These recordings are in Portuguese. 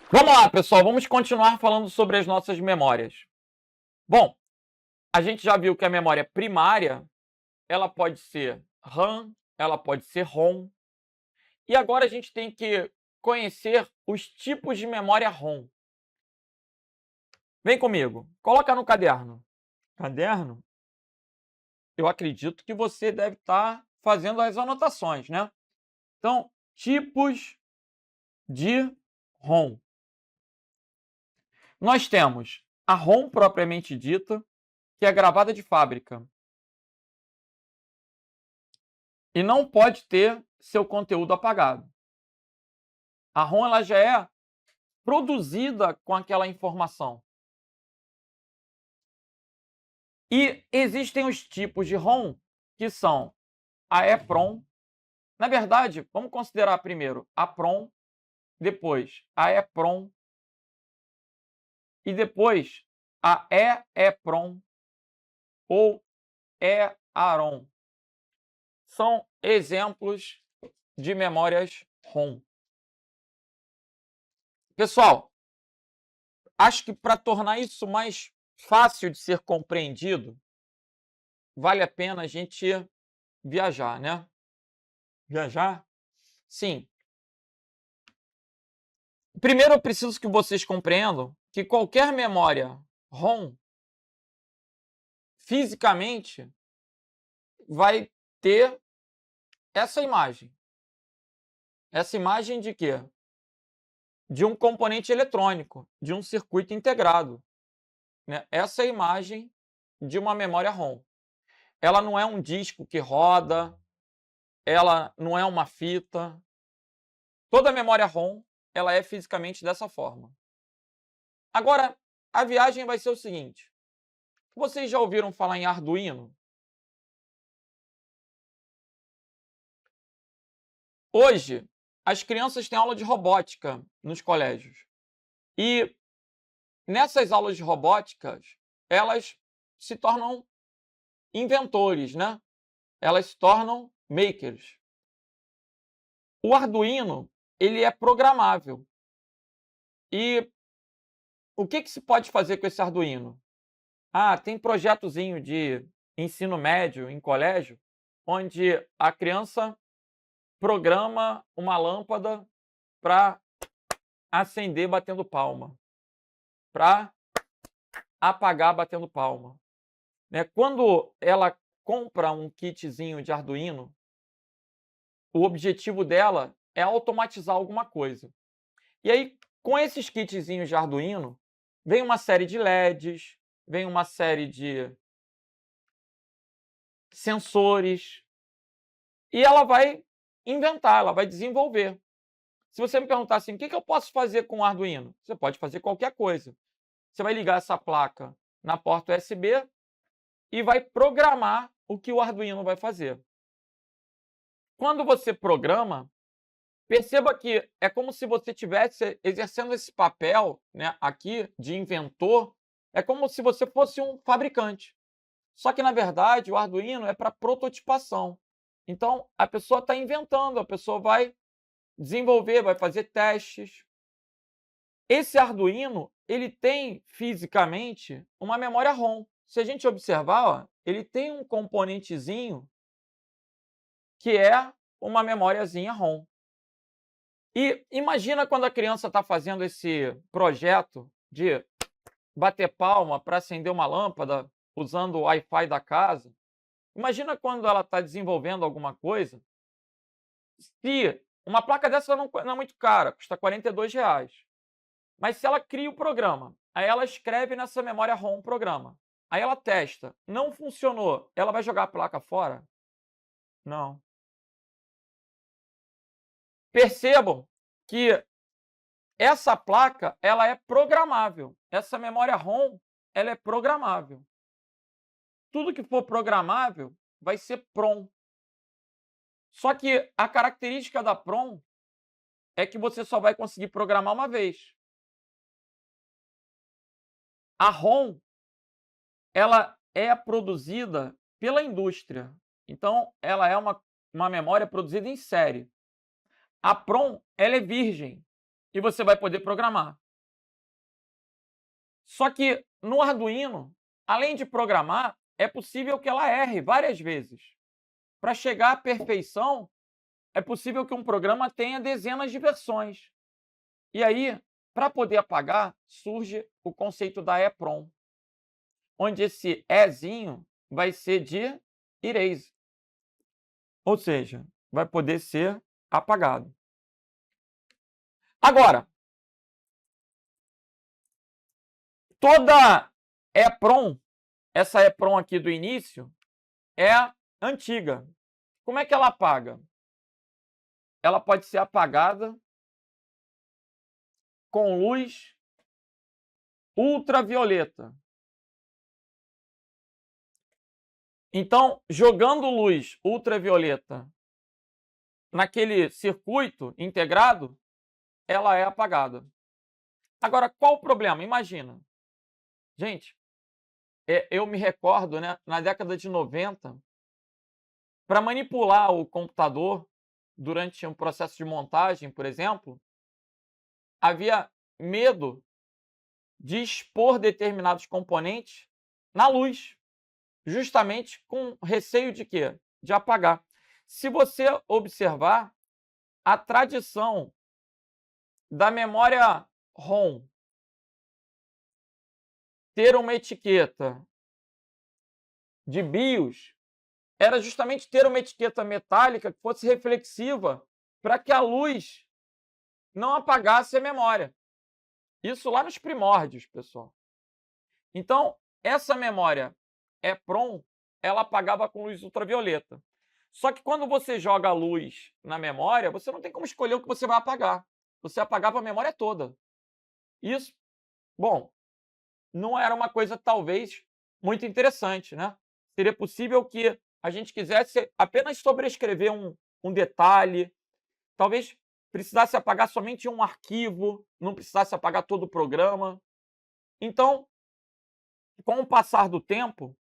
Vamos lá, pessoal, vamos continuar falando sobre as nossas memórias. Bom, a gente já viu que a memória primária, ela pode ser RAM, ela pode ser ROM, e agora a gente tem que conhecer os tipos de memória ROM. Vem comigo, coloca no caderno. Caderno? Eu acredito que você deve estar fazendo as anotações, né? Então, tipos de ROM. Nós temos a ROM propriamente dita, que é gravada de fábrica e não pode ter seu conteúdo apagado. A ROM ela já é produzida com aquela informação. E existem os tipos de ROM, que são a EEPROM. Na verdade, vamos considerar primeiro a PROM, depois a EEPROM e depois a EEPROM ou EAROM. São exemplos de memórias ROM. Pessoal, acho que para tornar isso mais fácil de ser compreendido, vale a pena a gente viajar, né? Viajar? Sim. Primeiro eu preciso que vocês compreendam que qualquer memória ROM, fisicamente, vai ter essa imagem. Essa imagem de quê? De um componente eletrônico, de um circuito integrado, né? Essa é a imagem de uma memória ROM. Ela não é um disco que roda, ela não é uma fita. Toda memória ROM, ela é fisicamente dessa forma. Agora, a viagem vai ser o seguinte. Vocês já ouviram falar em Arduino? Hoje, as crianças têm aula de robótica nos colégios. E nessas aulas de robótica, elas se tornam inventores, né? Elas se tornam makers. O Arduino, ele é programável. E o que se pode fazer com esse Arduino? Ah, tem projetozinho de ensino médio em colégio, onde a criança programa uma lâmpada para acender batendo palma, para apagar batendo palma. Né? Quando ela compra um kitzinho de Arduino, o objetivo dela é automatizar alguma coisa. E aí, com esses kitzinhos de Arduino, vem uma série de LEDs, vem uma série de sensores, e ela vai inventar, ela vai desenvolver. Se você me perguntar assim, o que eu posso fazer com o Arduino? Você pode fazer qualquer coisa. Você vai ligar essa placa na porta USB e vai programar o que o Arduino vai fazer. Quando você programa, perceba que é como se você estivesse exercendo esse papel, né, aqui de inventor, é como se você fosse um fabricante. Só que, na verdade, o Arduino é para prototipação. Então, a pessoa está inventando, a pessoa vai desenvolver, vai fazer testes. Esse Arduino, ele tem fisicamente uma memória ROM. Se a gente observar, ó, ele tem um componentezinho que é uma memóriazinha ROM. E imagina quando a criança está fazendo esse projeto de bater palma para acender uma lâmpada usando o Wi-Fi da casa. Imagina quando ela está desenvolvendo alguma coisa, se uma placa dessa não é muito cara, custa R$ 42. Mas se ela cria o programa, aí ela escreve nessa memória ROM o programa, aí ela testa, não funcionou, ela vai jogar a placa fora? Não. Percebam que essa placa ela é programável, essa memória ROM ela é programável. Tudo que for programável vai ser PROM. Só que a característica da PROM é que você só vai conseguir programar uma vez. A ROM, ela é produzida pela indústria. Então, ela é uma memória produzida em série. A PROM, ela é virgem. e você vai poder programar. Só que no Arduino, além de programar, é possível que ela erre várias vezes. Para chegar à perfeição, é possível que um programa tenha dezenas de versões. E aí, para poder apagar, surge o conceito da EEPROM, onde esse Ezinho vai ser de erase, ou seja, vai poder ser apagado. Agora, toda EEPROM, essa EEPROM aqui do início, é antiga. Como é que ela apaga? Ela pode ser apagada com luz ultravioleta. Então, jogando luz ultravioleta naquele circuito integrado, ela é apagada. Agora, qual o problema? Imagina. Gente, eu me recordo, né, na década de 90, para manipular o computador durante um processo de montagem, por exemplo, havia medo de expor determinados componentes na luz, justamente com receio de quê? De apagar. Se você observar, a tradição da memória ROM ter uma etiqueta de BIOS era justamente ter uma etiqueta metálica que fosse reflexiva para que a luz não apagasse a memória. Isso lá nos primórdios, pessoal. Então, essa memória EEPROM, ela apagava com luz ultravioleta. Só que quando você joga a luz na memória, você não tem como escolher o que você vai apagar. Você apagava a memória toda. Isso, bom, não era uma coisa talvez muito interessante, né? Seria possível que a gente quisesse apenas sobrescrever um detalhe, talvez precisasse apagar somente um arquivo, não precisasse apagar todo o programa. Então, com o passar do tempo,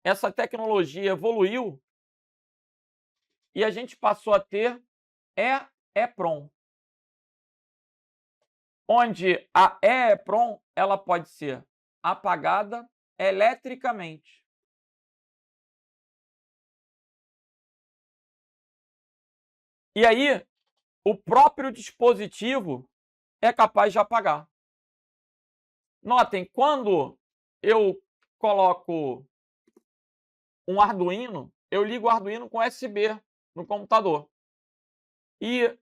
essa tecnologia evoluiu e a gente passou a ter EEPROM, onde a EEPROM ela pode ser apagada eletricamente. E aí, o próprio dispositivo é capaz de apagar. Notem, quando eu coloco um Arduino, eu ligo o Arduino com USB no computador. E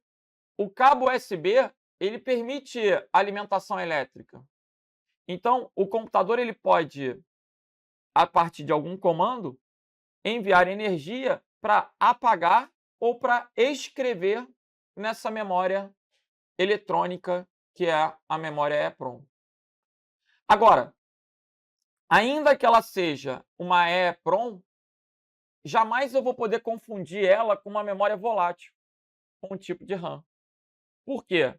o cabo USB, ele permite alimentação elétrica. Então, o computador ele pode, a partir de algum comando, enviar energia para apagar ou para escrever nessa memória eletrônica que é a memória EEPROM. Agora, ainda que ela seja uma EEPROM, jamais eu vou poder confundir ela com uma memória volátil, com um tipo de RAM. Por quê?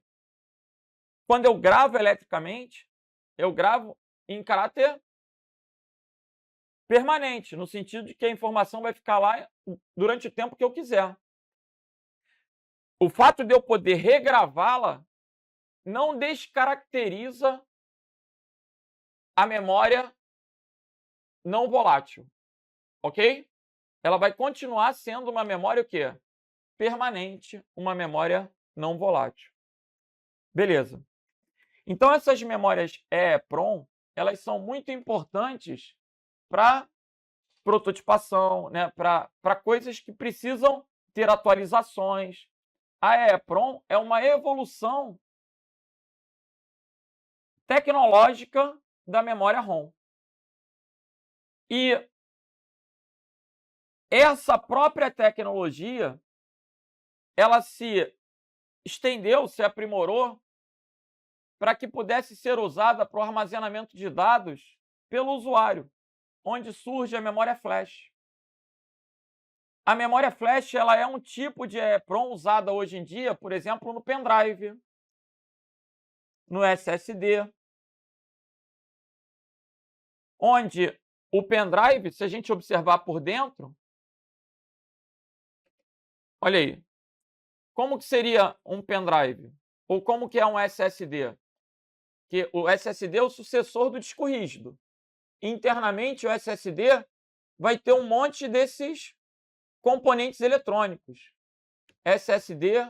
Quando eu gravo eletricamente, eu gravo em caráter permanente, no sentido de que a informação vai ficar lá durante o tempo que eu quiser. O fato de eu poder regravá-la não descaracteriza a memória não volátil, ok? Ela vai continuar sendo uma memória o quê? Permanente, uma memória não volátil. Beleza. Então essas memórias EEPROM, elas são muito importantes para prototipação, né? Para coisas que precisam ter atualizações. A EEPROM é uma evolução tecnológica da memória ROM. E essa própria tecnologia, ela se estendeu, se aprimorou para que pudesse ser usada para o armazenamento de dados pelo usuário, onde surge a memória flash. A memória flash ela é um tipo de EEPROM usada hoje em dia, por exemplo, no pendrive, no SSD, onde o pendrive, se a gente observar por dentro, olha aí, como que seria um pendrive? Ou como que é um SSD? Que o SSD é o sucessor do disco rígido. Internamente, o SSD vai ter um monte desses componentes eletrônicos. SSD,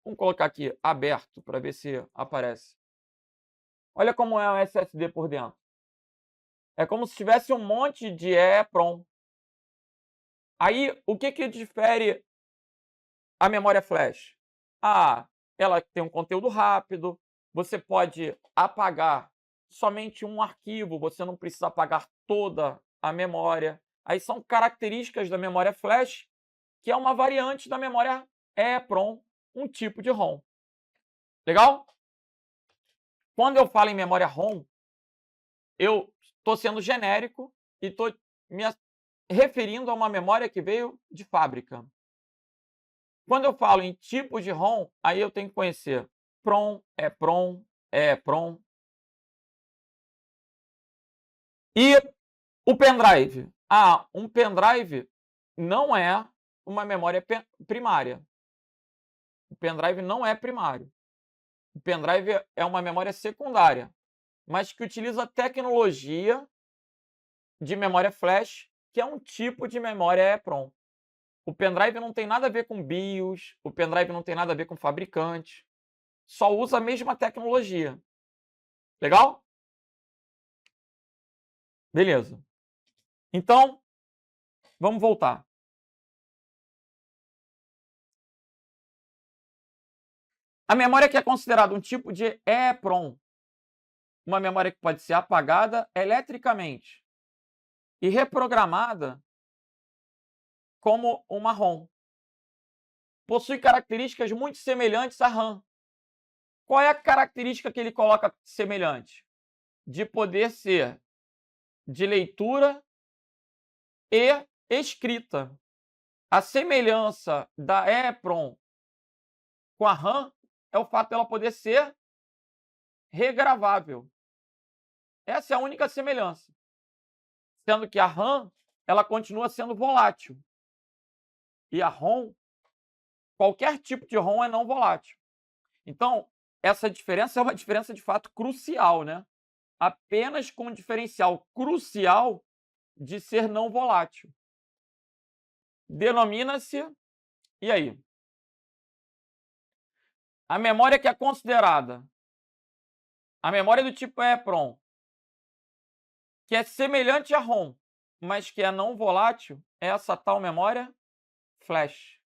vamos colocar aqui aberto para ver se aparece. Olha como é o SSD por dentro. É como se tivesse um monte de EEPROM. Aí, o que difere a memória flash? Ela tem um conteúdo rápido, você pode apagar somente um arquivo, você não precisa apagar toda a memória. Aí são características da memória flash, que é uma variante da memória EEPROM, um tipo de ROM. Legal? Quando eu falo em memória ROM, eu estou sendo genérico e estou me referindo a uma memória que veio de fábrica. Quando eu falo em tipo de ROM, aí eu tenho que conhecer PROM, EEPROM, EEPROM. E o pendrive? Um pendrive não é uma memória primária. O pendrive não é primário. O pendrive é uma memória secundária, mas que utiliza tecnologia de memória flash, que é um tipo de memória EEPROM. O pendrive não tem nada a ver com BIOS, o pendrive não tem nada a ver com fabricante, só usa a mesma tecnologia. Legal? Beleza. Então, vamos voltar. A memória que é considerada um tipo de EEPROM, uma memória que pode ser apagada eletricamente e reprogramada como uma ROM. Possui características muito semelhantes à RAM. Qual é a característica que ele coloca semelhante? De poder ser de leitura e escrita. A semelhança da EEPROM com a RAM é o fato dela poder ser regravável. Essa é a única semelhança. Sendo que a RAM, ela continua sendo volátil. E a ROM, qualquer tipo de ROM é não volátil. Então, essa diferença é uma diferença de fato crucial, né? Apenas com um diferencial crucial de ser não volátil. Denomina-se, e aí? A memória que é considerada a memória do tipo EEPROM, que é semelhante à ROM, mas que é não volátil, é essa tal memória flash,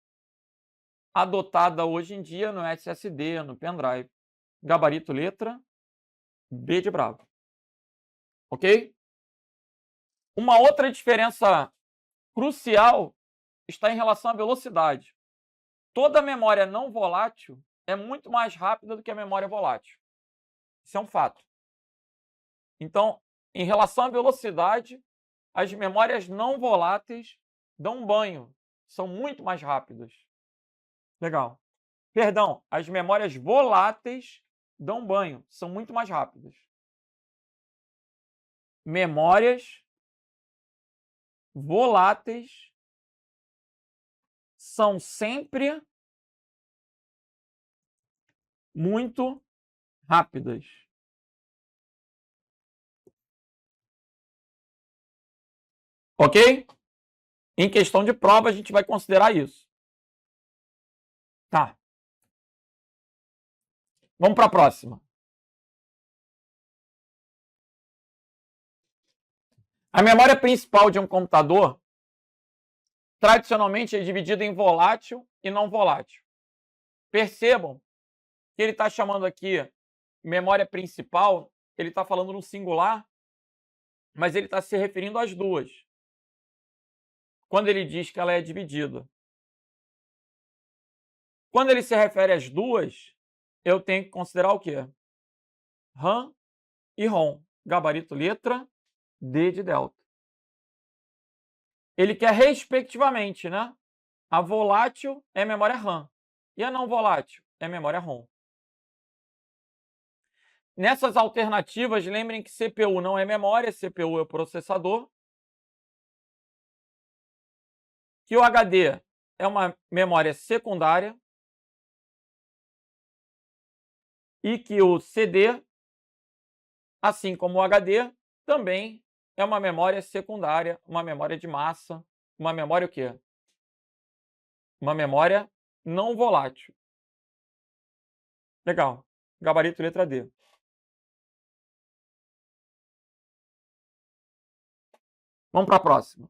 adotada hoje em dia no SSD, no pendrive. Gabarito letra B de bravo. Ok? Uma outra diferença crucial está em relação à velocidade. Toda memória não volátil é muito mais rápida do que a memória volátil. Isso é um fato. Então, em relação à velocidade, as memórias não voláteis dão um banho, são muito mais rápidas. Legal. Perdão, as memórias voláteis dão banho, são muito mais rápidas. Memórias voláteis são sempre muito rápidas. Ok? Em questão de prova, a gente vai considerar isso. Tá. Vamos para a próxima. A memória principal de um computador, tradicionalmente, é dividida em volátil e não volátil. Percebam que ele está chamando aqui memória principal, ele está falando no singular, mas ele está se referindo às duas, quando ele diz que ela é dividida. Quando ele se refere às duas, eu tenho que considerar o quê? RAM e ROM. Gabarito letra D de delta. Ele quer respectivamente, né? A volátil é memória RAM e a não volátil é memória ROM. Nessas alternativas, lembrem que CPU não é memória, CPU é o processador. Que o HD é uma memória secundária. e que o CD, assim como o HD, também é uma memória secundária, uma memória de massa, uma memória o quê? Uma memória não volátil. Legal. Gabarito letra D. Vamos para a próxima.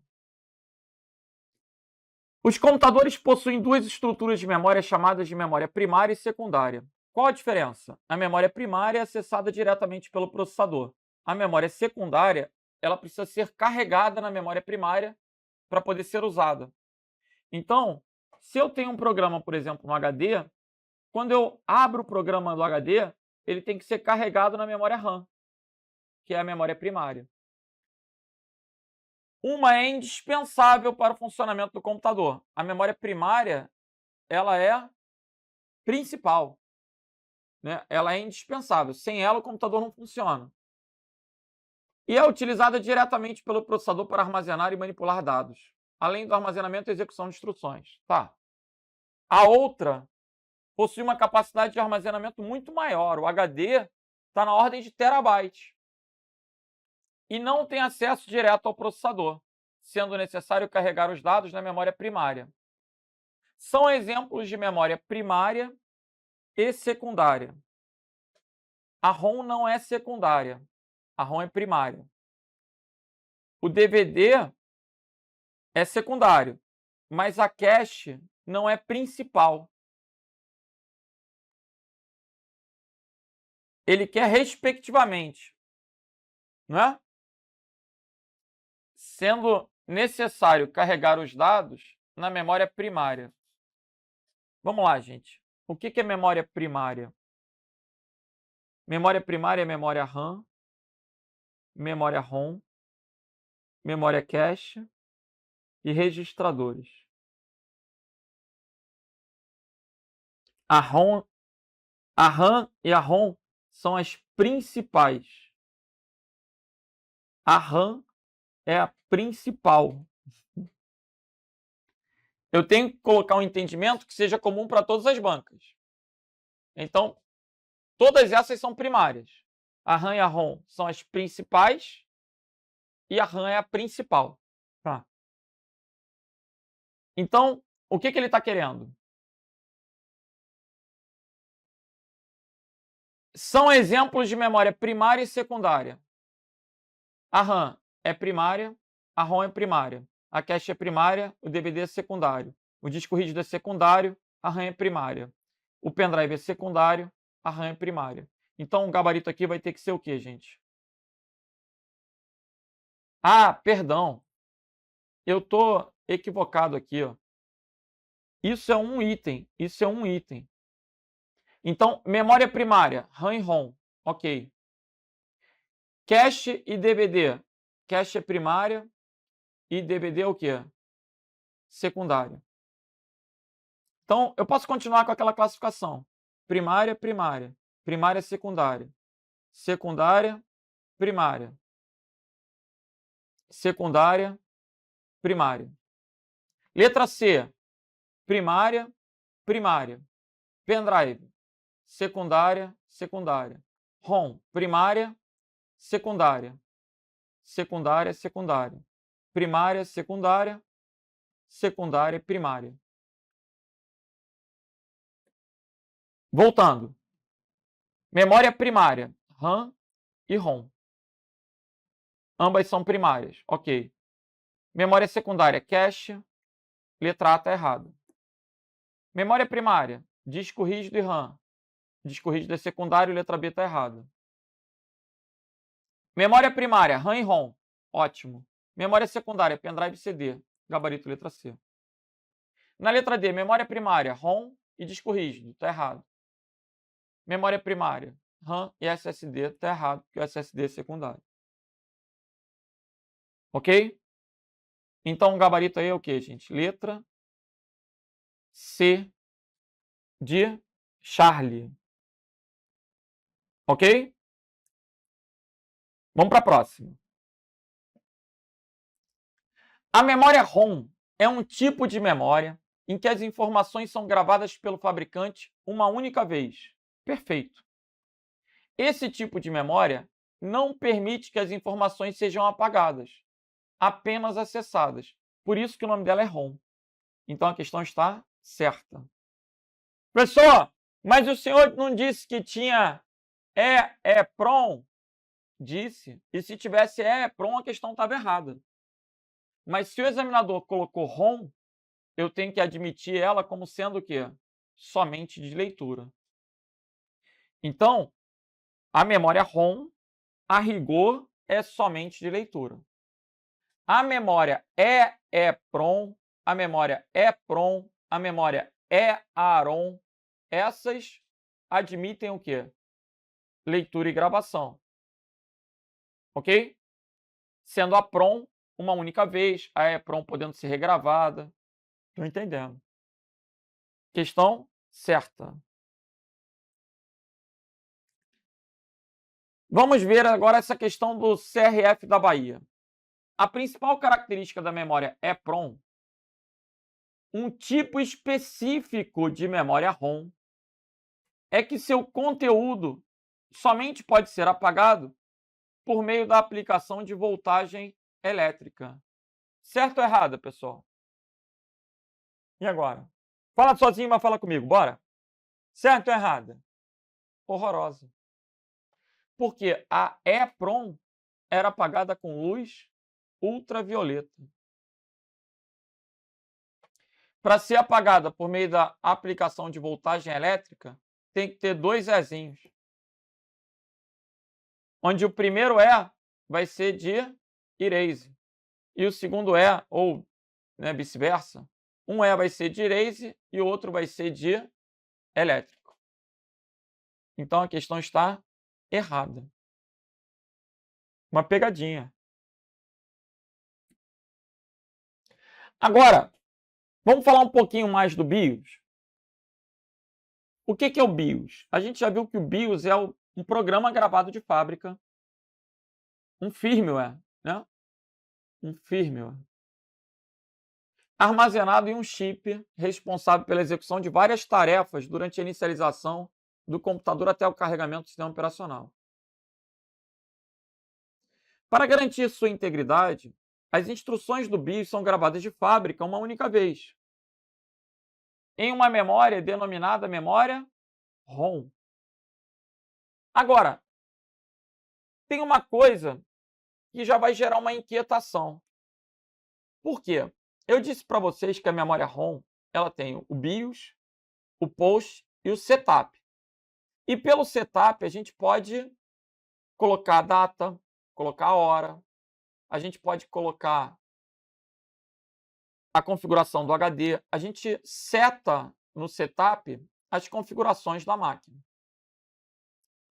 Os computadores possuem duas estruturas de memória chamadas de memória primária e secundária. Qual a diferença? A memória primária é acessada diretamente pelo processador. A memória secundária, ela precisa ser carregada na memória primária para poder ser usada. Então, se eu tenho um programa, por exemplo, no HD, quando eu abro o programa do HD, ele tem que ser carregado na memória RAM, que é a memória primária. Uma é indispensável para o funcionamento do computador. A memória primária, ela é principal, né? Ela é indispensável. Sem ela, o computador não funciona. E é utilizada diretamente pelo processador para armazenar e manipular dados, além do armazenamento e execução de instruções. Tá. A outra possui uma capacidade de armazenamento muito maior. O HD está na ordem de terabytes. E não tem acesso direto ao processador, sendo necessário carregar os dados na memória primária. São exemplos de memória primária e secundária. A ROM não é secundária, a ROM é primária. O DVD é secundário, mas a cache não é principal. Ele quer respectivamente, não é? Sendo necessário carregar os dados na memória primária. Vamos lá, gente. O que é memória primária? Memória primária é memória RAM, memória ROM, memória cache e registradores. A RAM e a ROM são as principais. A RAM é a principal. Eu tenho que colocar um entendimento que seja comum para todas as bancas. Então, todas essas são primárias. A RAM e a ROM são as principais e a RAM é a principal. Tá. Então, o que ele está querendo? São exemplos de memória primária e secundária. A RAM é primária, a ROM é primária. A cache é primária, o DVD é secundário. O disco rígido é secundário, a RAM é primária. O pendrive é secundário, a RAM é primária. Então, o gabarito aqui vai ter que ser o quê, gente? Ah, perdão. Eu estou equivocado aqui, ó. Isso é um item. Isso é um item. Então, memória primária, RAM e ROM. Ok. Cache e DVD. Cache é primária e DVD é o quê? Secundária. Então, eu posso continuar com aquela classificação. Primária, primária. Primária, secundária. Secundária, primária. Secundária, primária. Letra C. Primária, primária. Pendrive. Secundária, secundária. ROM. Primária, secundária. Secundária, secundária. Primária, secundária. Secundária, primária. Voltando. Memória primária, RAM e ROM. Ambas são primárias, ok. Memória secundária, cache. Letra A está errada. Memória primária, disco rígido e RAM. Disco rígido é secundário, letra B está errada. Memória primária, RAM e ROM. Ótimo. Memória secundária, pendrive e CD. Gabarito, letra C. Na letra D, memória primária, ROM e disco rígido. Está errado. Memória primária, RAM e SSD. Está errado, porque o SSD é secundário. Ok? Então, o gabarito aí é o que, gente? Letra C de Charlie. Ok? Vamos para a próxima. A memória ROM é um tipo de memória em que as informações são gravadas pelo fabricante uma única vez. Perfeito. Esse tipo de memória não permite que as informações sejam apagadas, apenas acessadas. Por isso que o nome dela é ROM. Então a questão está certa. Professor, mas o senhor não disse que tinha EEPROM? Disse. E se tivesse EEPROM, a questão estava errada. Mas se o examinador colocou ROM, eu tenho que admitir ela como sendo o quê? Somente de leitura. Então, a memória ROM, a rigor, é somente de leitura. A memória EEPROM, a memória EPROM, a memória EAROM, essas admitem o quê? Leitura e gravação. Ok? Sendo a PROM uma única vez, a EPROM podendo ser regravada. Estão entendendo? Questão certa. Vamos ver agora essa questão do CRF da Bahia. A principal característica da memória EPROM, um tipo específico de memória ROM, é que seu conteúdo somente pode ser apagado por meio da aplicação de voltagem elétrica. Certo ou errado, pessoal? E agora? Fala sozinho, mas fala comigo, bora? Certo ou errada? Horrorosa. Porque a EPROM era apagada com luz ultravioleta. Para ser apagada por meio da aplicação de voltagem elétrica, tem que ter dois Ezinhos. Onde o primeiro E vai ser de erase. E o segundo E, ou vice-versa, um E vai ser de erase e o outro vai ser de elétrico. Então a questão está errada. Uma pegadinha. Agora, vamos falar um pouquinho mais do BIOS. O que é o BIOS? A gente já viu que o BIOS é um programa gravado de fábrica, um firmware, né? Um firmware armazenado em um chip responsável pela execução de várias tarefas durante a inicialização do computador até o carregamento do sistema operacional. Para garantir sua integridade, as instruções do BIOS são gravadas de fábrica uma única vez, em uma memória denominada memória ROM. Agora, tem uma coisa que já vai gerar uma inquietação. Por quê? Eu disse para vocês que a memória ROM ela tem o BIOS, o POST e o setup. E pelo setup a gente pode colocar a data, colocar a hora, a gente pode colocar a configuração do HD, a gente seta no setup as configurações da máquina.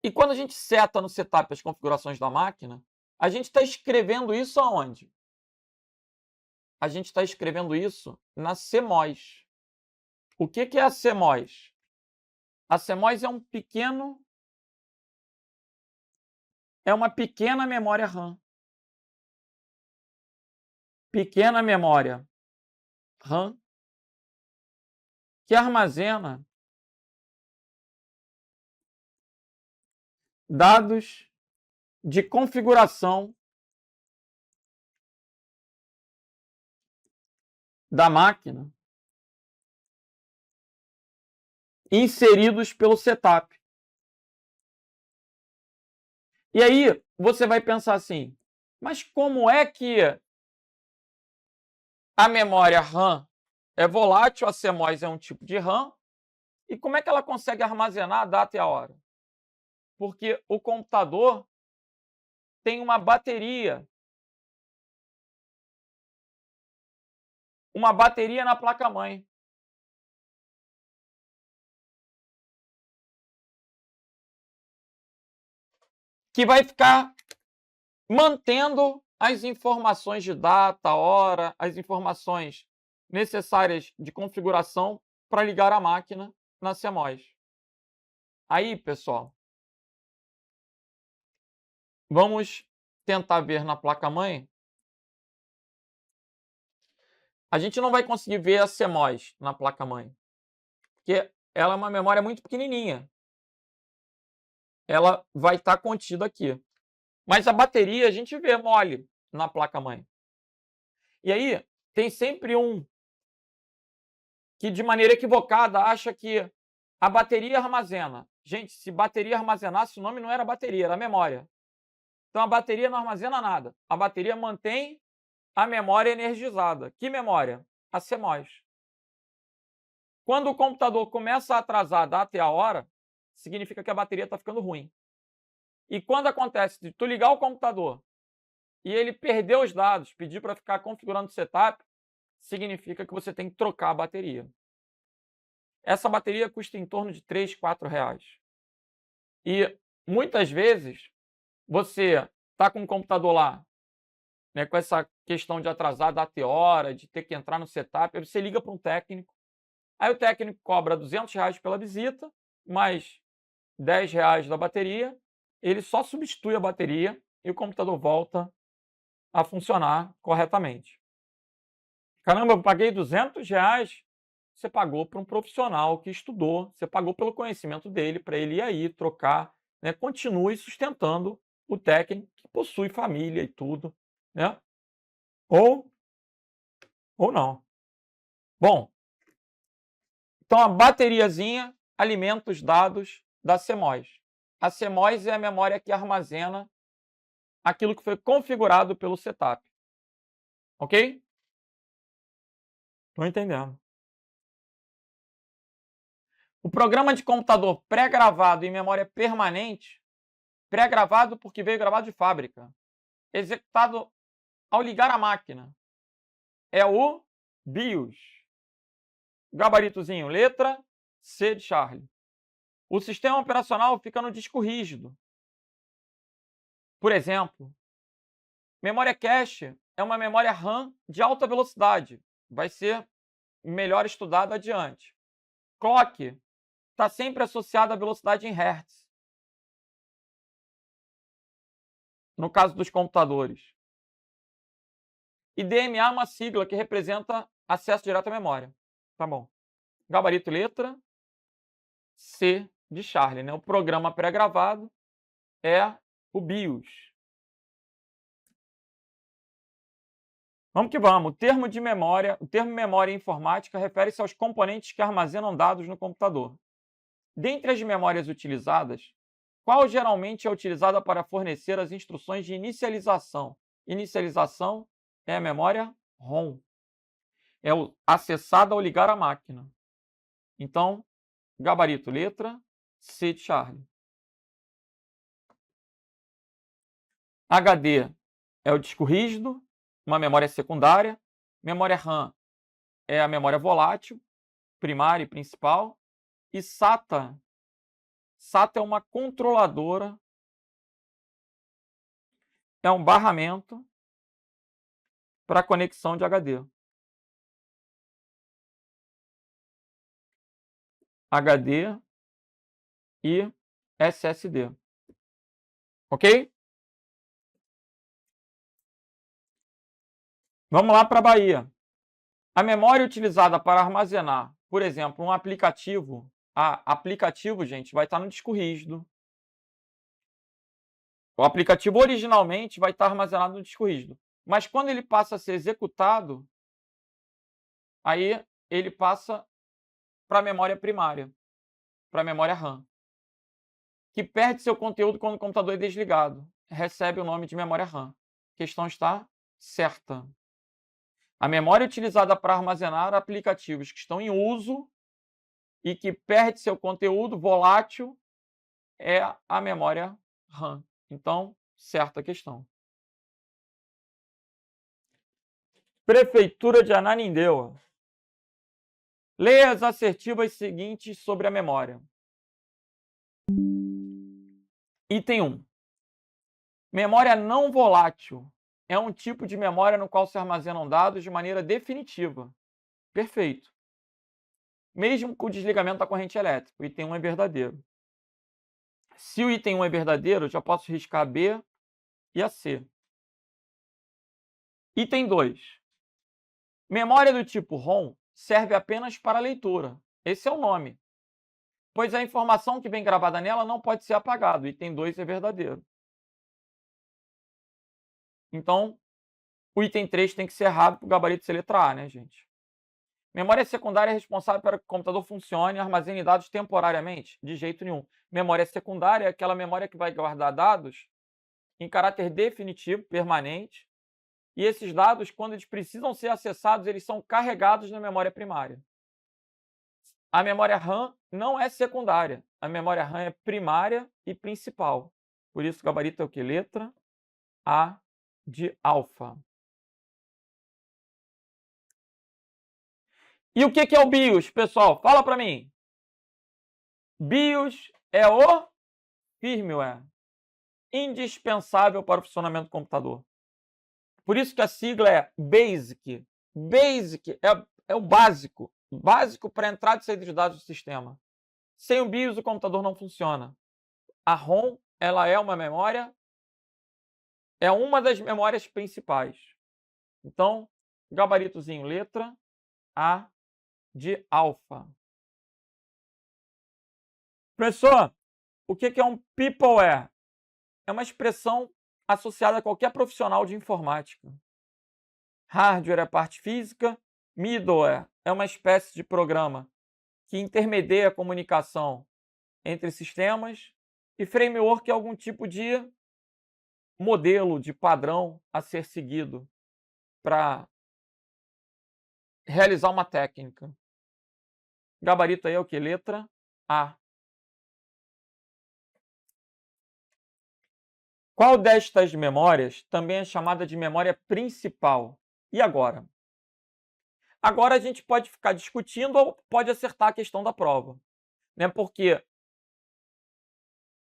E quando a gente seta no setup as configurações da máquina, a gente está escrevendo isso aonde? A gente está escrevendo isso na CMOS. O que é a CMOS? A CMOS é uma pequena memória RAM. Pequena memória RAM que armazena dados de configuração da máquina inseridos pelo setup. E aí você vai pensar assim, mas como é que a memória RAM é volátil, a CMOS é um tipo de RAM, e como é que ela consegue armazenar a data e a hora? Porque o computador tem uma bateria na placa-mãe. Que vai ficar mantendo as informações de data, hora, as informações necessárias de configuração para ligar a máquina na CMOS. Aí, pessoal, vamos tentar ver na placa-mãe. A gente não vai conseguir ver a CMOS na placa-mãe, porque ela é uma memória muito pequenininha. ela vai estar contida aqui. Mas a bateria a gente vê mole na placa-mãe. E aí, tem sempre um que, de maneira equivocada, acha que a bateria armazena. Gente, se bateria armazenasse, o nome não era bateria, era memória. Então, a bateria não armazena nada. A bateria mantém a memória energizada. Que memória? A CMOS. Quando o computador começa a atrasar a data e a hora, significa que a bateria está ficando ruim. E quando acontece de tu ligar o computador e ele perder os dados, pedir para ficar configurando o setup, significa que você tem que trocar a bateria. Essa bateria custa em torno de R$ 3, R$ 4. E muitas vezes você está com o computador lá, né, com essa questão de atrasar data e hora, de ter que entrar no setup, aí você liga para um técnico, aí o técnico cobra R$ 200 pela visita, mais R$ 10 da bateria, ele só substitui a bateria e o computador volta a funcionar corretamente. Caramba, eu paguei R$ 200, você pagou para um profissional que estudou, você pagou pelo conhecimento dele, para ele ir aí trocar, né? Continue sustentando o técnico que possui família e tudo, né? Ou não. Bom, então a bateriazinha alimenta os dados da CMOS. A CMOS é a memória que armazena aquilo que foi configurado pelo setup. Ok? Estou entendendo. O programa de computador pré-gravado em memória permanente, pré-gravado porque veio gravado de fábrica, executado ao ligar a máquina, é o BIOS. Gabaritozinho, letra C de Charlie. O sistema operacional fica no disco rígido. Por exemplo, memória cache é uma memória RAM de alta velocidade. Vai ser melhor estudado adiante. Clock está sempre associado à velocidade em Hertz. No caso dos computadores. E DMA é uma sigla que representa acesso direto à memória. Tá bom. Gabarito letra C de Charlie, né? O programa pré-gravado é o BIOS. Vamos que vamos. O termo memória informática refere-se aos componentes que armazenam dados no computador. Dentre as memórias utilizadas, qual geralmente é utilizada para fornecer as instruções de inicialização? Inicialização é a memória ROM. É acessada ao ligar a máquina. Então, gabarito letra C de Charlie. HD é o disco rígido, uma memória secundária. Memória RAM é a memória volátil, primária e principal. E SATA é uma controladora, é um barramento para conexão de HD. HD e SSD. Ok? Vamos lá para a Bahia. A memória utilizada para armazenar, por exemplo, um aplicativo. Aplicativo, gente, vai estar no disco rígido. O aplicativo originalmente vai estar armazenado no disco rígido. Mas quando ele passa a ser executado, aí ele passa para a memória primária, para a memória RAM, que perde seu conteúdo quando o computador é desligado. Recebe o nome de memória RAM. A questão está certa. A memória utilizada para armazenar aplicativos que estão em uso e que perde seu conteúdo volátil é a memória RAM. Então, certa questão. Prefeitura de Ananindeua. Leia as assertivas seguintes sobre a memória. Item 1. Memória não volátil é um tipo de memória no qual se armazenam dados de maneira definitiva. Perfeito. Mesmo com o desligamento da corrente elétrica. O item 1 é verdadeiro. Se o item 1 é verdadeiro, eu já posso riscar a B e a C. Item 2. Memória do tipo ROM serve apenas para leitura. Esse é o nome. pois a informação que vem gravada nela não pode ser apagada. O item 2 é verdadeiro. Então, o item 3 tem que ser errado para o gabarito ser letra A, né, gente? Memória secundária é responsável para que o computador funcione e armazene dados temporariamente? De jeito nenhum. Memória secundária é aquela memória que vai guardar dados em caráter definitivo, permanente, e esses dados, quando eles precisam ser acessados, eles são carregados na memória primária. A memória RAM não é secundária. A memória RAM é primária e principal. Por isso, o gabarito é o quê? Letra A de alfa. E o que é o BIOS, pessoal? Fala para mim. BIOS é o firmware, indispensável para o funcionamento do computador. Por isso que a sigla é BASIC. BASIC é o básico. Básico para entrada e saída de dados do sistema. Sem o BIOS, o computador não funciona. A ROM, ela é uma memória, é uma das memórias principais. Então, gabaritozinho, letra A de alfa. Professor, o que é um peopleware? É uma expressão associada a qualquer profissional de informática. Hardware é a parte física, middleware é uma espécie de programa que intermedia a comunicação entre sistemas e framework é algum tipo de modelo, de padrão a ser seguido para realizar uma técnica. Gabarito aí é o que? Letra A. Qual destas memórias também é chamada de memória principal? E agora? Agora a gente pode ficar discutindo ou pode acertar a questão da prova, né? Porque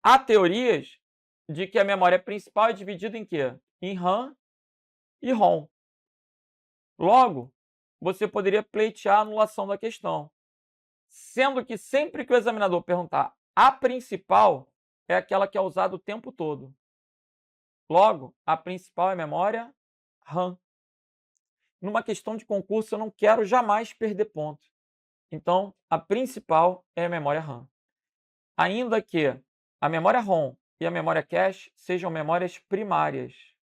há teorias de que a memória principal é dividida em quê? Em RAM e ROM. Logo, você poderia pleitear a anulação da questão, sendo que sempre que o examinador perguntar a principal, é aquela que é usada o tempo todo. Logo, a principal é a memória RAM. Numa questão de concurso, eu não quero jamais perder ponto. Então, a principal é a memória RAM. Ainda que a memória ROM e a memória cache sejam memórias primárias.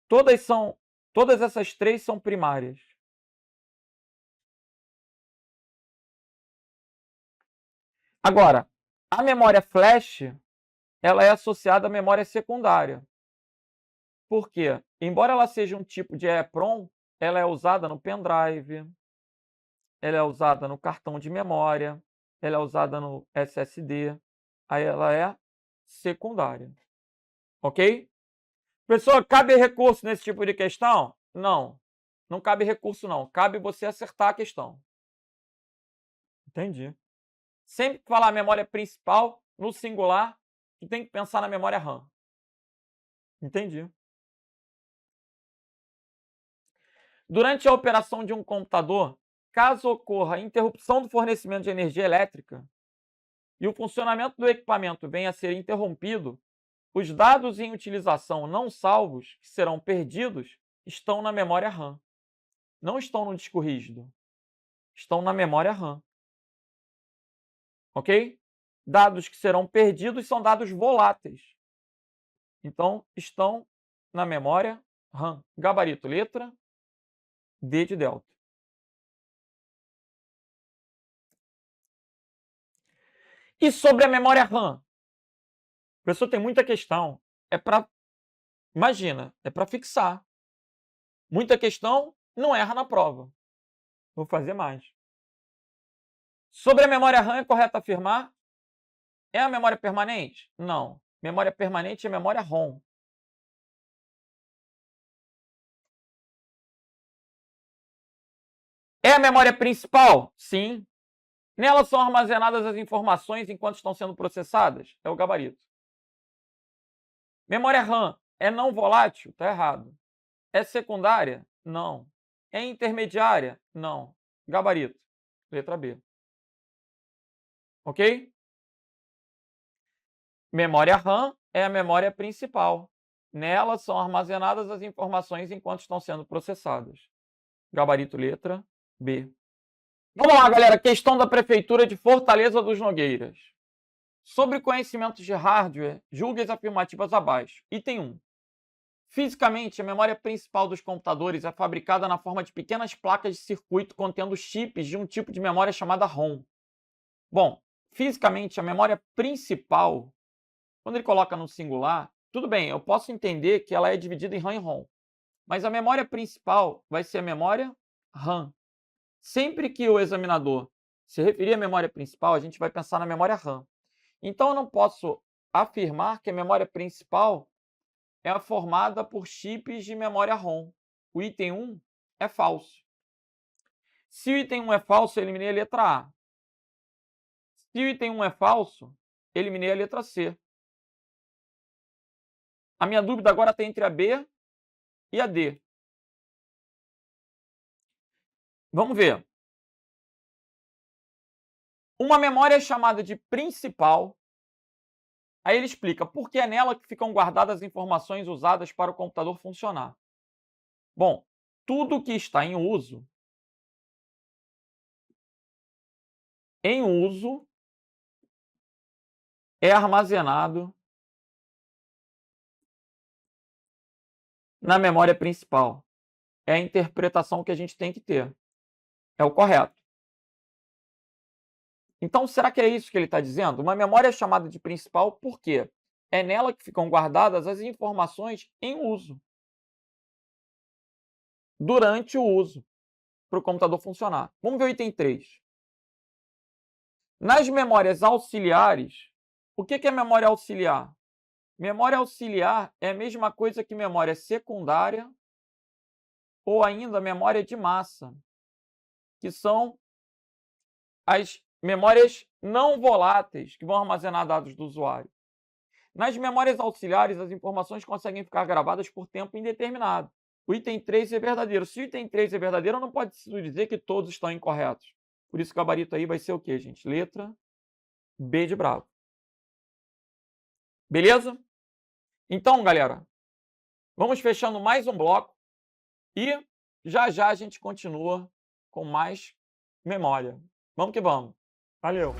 Todas essas três são primárias. Agora, a memória flash, ela é associada à memória secundária. Por quê? Embora ela seja um tipo de EEPROM, ela é usada no pendrive, ela é usada no cartão de memória, ela é usada no SSD, aí ela é secundária. Ok? Professor, cabe recurso nesse tipo de questão? Não, não cabe recurso não. Cabe você acertar a questão. Entendi. Sempre que falar memória principal, no singular, tu tem que pensar na memória RAM. Entendi. Durante a operação de um computador, caso ocorra interrupção do fornecimento de energia elétrica e o funcionamento do equipamento venha a ser interrompido, os dados em utilização não salvos, que serão perdidos, estão na memória RAM. Não estão no disco rígido. Estão na memória RAM. Ok? Dados que serão perdidos são dados voláteis. Então, estão na memória RAM. Gabarito, letra D de delta. E sobre a memória RAM? O professor tem muita questão. Imagina, é para fixar. Muita questão, não erra na prova. Vou fazer mais. Sobre a memória RAM, é correto afirmar? É a memória permanente? Não. Memória permanente é memória ROM. É a memória principal? Sim. Nela são armazenadas as informações enquanto estão sendo processadas? É o gabarito. Memória RAM é não volátil? Está errado. É secundária? Não. É intermediária? Não. Gabarito. Letra B. Ok? Memória RAM é a memória principal. Nela são armazenadas as informações enquanto estão sendo processadas. Gabarito letra B. Vamos lá, galera. Questão da Prefeitura de Fortaleza dos Nogueiras. Sobre conhecimentos de hardware, julgue as afirmativas abaixo. Item 1. Fisicamente, a memória principal dos computadores é fabricada na forma de pequenas placas de circuito contendo chips de um tipo de memória chamada ROM. Bom, fisicamente, a memória principal, quando ele coloca no singular, tudo bem, eu posso entender que ela é dividida em RAM e ROM. Mas a memória principal vai ser a memória RAM. Sempre que o examinador se referir à memória principal, a gente vai pensar na memória RAM. Então, eu não posso afirmar que a memória principal é formada por chips de memória ROM. O item 1 é falso. Se o item 1 é falso, eu eliminei a letra A. Se o item 1 é falso, eliminei a letra C. A minha dúvida agora está entre a B e a D. Vamos ver. Uma memória é chamada de principal. Aí ele explica por que é nela que ficam guardadas as informações usadas para o computador funcionar. Bom, tudo que está em uso é armazenado na memória principal. É a interpretação que a gente tem que ter. É o correto. Então, será que é isso que ele está dizendo? Uma memória é chamada de principal por quê? É nela que ficam guardadas as informações em uso. Durante o uso, para o computador funcionar. Vamos ver o item 3. Nas memórias auxiliares, o que é memória auxiliar? Memória auxiliar é a mesma coisa que memória secundária ou ainda memória de massa, que são as memórias não voláteis que vão armazenar dados do usuário. Nas memórias auxiliares, as informações conseguem ficar gravadas por tempo indeterminado. O item 3 é verdadeiro. Se o item 3 é verdadeiro, não pode se dizer que todos estão incorretos. Por isso, o gabarito aí vai ser o quê, gente? Letra B de bravo. Beleza? Então, galera, vamos fechando mais um bloco e já já a gente continua com mais memória. Vamos que vamos. Valeu!